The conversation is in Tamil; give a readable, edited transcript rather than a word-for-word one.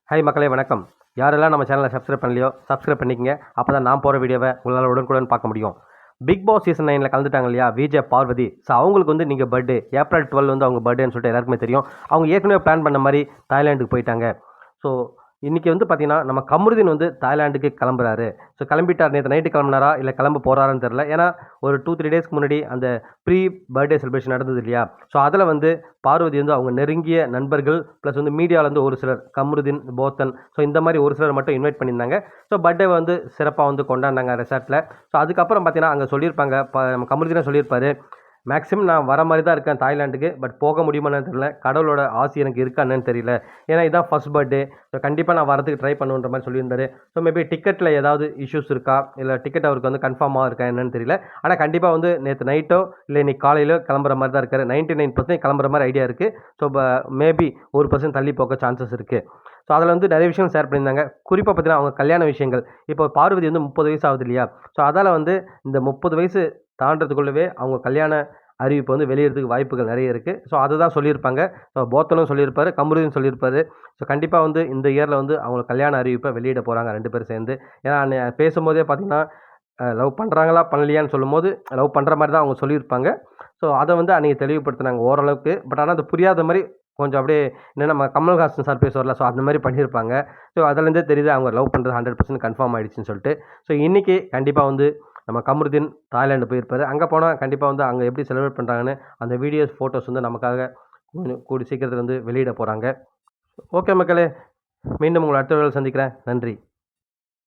ஹாய் மக்களே வணக்கம். யாரெல்லாம் நம்ம சேனலை சப்ஸ்கிரைப் பண்ணலையோ சப்ஸ்கிரைப் பண்ணிக்கங்க. அப்போ தான் நான் போகிற வீடியோவை உங்களால் உடனுக்குடன் பார்க்க முடியும். பிக் பாஸ் சீசன் 9 கலந்துட்டாங்க இல்லையா விஜய் பார்வதி. ஸோ அவங்களுக்கு வந்து நீங்கள் பர்த்டே ஏப்ரல் 12 வந்து அவங்க பர்த்டேன்னு சொல்லிட்டு எல்லாருக்குமே தெரியும். அவங்க ஏற்கனவே பிளான் பண்ண மாதிரி தாய்லாண்டுக்கு போயிட்டாங்க. ஸோ இன்றைக்கி வந்து பார்த்திங்கன்னா நம்ம கமருதீன் வந்து தாய்லாண்டுக்கு கிளம்புறாரு. ஸோ கிளம்பிட்டார். நேற்று நைட்டு கிளம்புனாரா இல்லை கிளம்ப போகிறாரான்னு தெரில. ஏன்னா ஒரு 2-3 டேஸ்க்கு முன்னாடி அந்த ப்ரீ பர்த்டே செலிப்ரேஷன் நடந்தது இல்லையா. ஸோ அதில் வந்து பார்வதி வந்து அவங்க நெருங்கிய நண்பர்கள் ப்ளஸ் வந்து மீடியாவிலேருந்து ஒரு சிலர் கமருதீன், போத்தன், ஸோ இந்த மாதிரி ஒரு சிலர் மட்டும் இன்வைட் பண்ணியிருந்தாங்க. ஸோ பர்த்டே வந்து சிறப்பாக வந்து கொண்டாடினாங்க ரெசார்ட்டில். ஸோ அதுக்கப்புறம் பார்த்தீங்கன்னா அங்கே சொல்லியிருப்பாங்க, நம்ம கமருதீனை சொல்லியிருப்பாரு, மேக்ஸிமம் நான் வர மாதிரி தான் இருக்கேன் தாய்லாண்டுக்கு. பட் போக முடியுமான்னு தெரியல. கடவுளோட ஆசி எனக்கு இருக்கான்னு தெரியல. ஏன்னா இதான் ஃபர்ஸ்ட் பர்த்டே. ஸோ கண்டிப்பாக நான் வரதுக்கு ட்ரை பண்ணுன்ற மாதிரி சொல்லியிருந்தாரு. ஸோ மேபி டிக்கெட்டில் ஏதாவது இஷ்யூஸ் இருக்கா, இல்லை டிக்கெட் அவருக்கு வந்து கன்ஃபார்மாக இருக்கா என்னன்னு தெரியல. ஆனால் கண்டிப்பாக வந்து நேற்று நைட்டோ இல்லை இன்னைக்கு காலையிலோ கிளம்புற மாதிரி தான் இருக்காரு. 99% கிளம்புற மாதிரி ஐடியா இருக்குது. ஸோ மேபி 1% தள்ளி போக சான்சஸ் இருக்குது. ஸோ அதில் வந்து நிறைய விஷயம் ஷேர் பண்ணியிருந்தாங்க. குறிப்பாக பார்த்தீங்கன்னா அவங்க கல்யாண விஷயங்கள். இப்போ பார்வதி வந்து 30 வயசு ஆகுது இல்லையா. ஸோ அதால் வந்து இந்த 30 வயசு தாண்டறதுக்குள்ளவே அவங்க கல்யாண அறிவிப்பு வந்து வெளியிடறதுக்கு வாய்ப்புகள் நிறைய இருக்குது. ஸோ அதை தான் சொல்லியிருப்பாங்க. ஸோ போத்தனும் சொல்லியிருப்பாரு, கமருதீன் சொல்லியிருப்பாரு. ஸோ கண்டிப்பாக வந்து இந்த இயரில் வந்து அவங்க கல்யாண அறிவிப்பை வெளியிட போகிறாங்க 2 பேரும் சேர்ந்து. ஏன்னா பேசும்போதே பார்த்தீங்கன்னா லவ் பண்ணுறாங்களா பண்ணலையான்னு சொல்லும்போது லவ் பண்ணுற மாதிரி தான் அவங்க சொல்லியிருப்பாங்க. ஸோ அதை வந்து அன்றைக்கி தெளிவுபடுத்தினாங்க ஓரளவுக்கு. பட் ஆனால் அது புரியாத மாதிரி கொஞ்சம் அப்படியே என்னென்ன நம்ம கமல்ஹாசன் சார் பேசுவார்ல, ஸோ அந்த மாதிரி பண்ணியிருப்பாங்க. ஸோ அதுலேருந்தே தெரியுது அவங்க லவ் பண்ணுறது 100% கன்ஃபார்ம் ஆகிடுச்சின்னு சொல்லிட்டு. ஸோ இன்றைக்கி கண்டிப்பாக வந்து நம்ம கமருதீன் தாய்லாண்டு போயிருப்பார். அங்கே போனால் கண்டிப்பாக வந்து அங்கே எப்படி செலிப்ரேட் பண்ணுறாங்கன்னு அந்த வீடியோஸ், ஃபோட்டோஸ் வந்து நமக்காக கூடி சீக்கிரத்தில் வந்து வெளியிட போகிறாங்க. ஓகே மக்களே, மீண்டும் உங்களை அடுத்த வீடியோவில் சந்திக்கிறேன். நன்றி.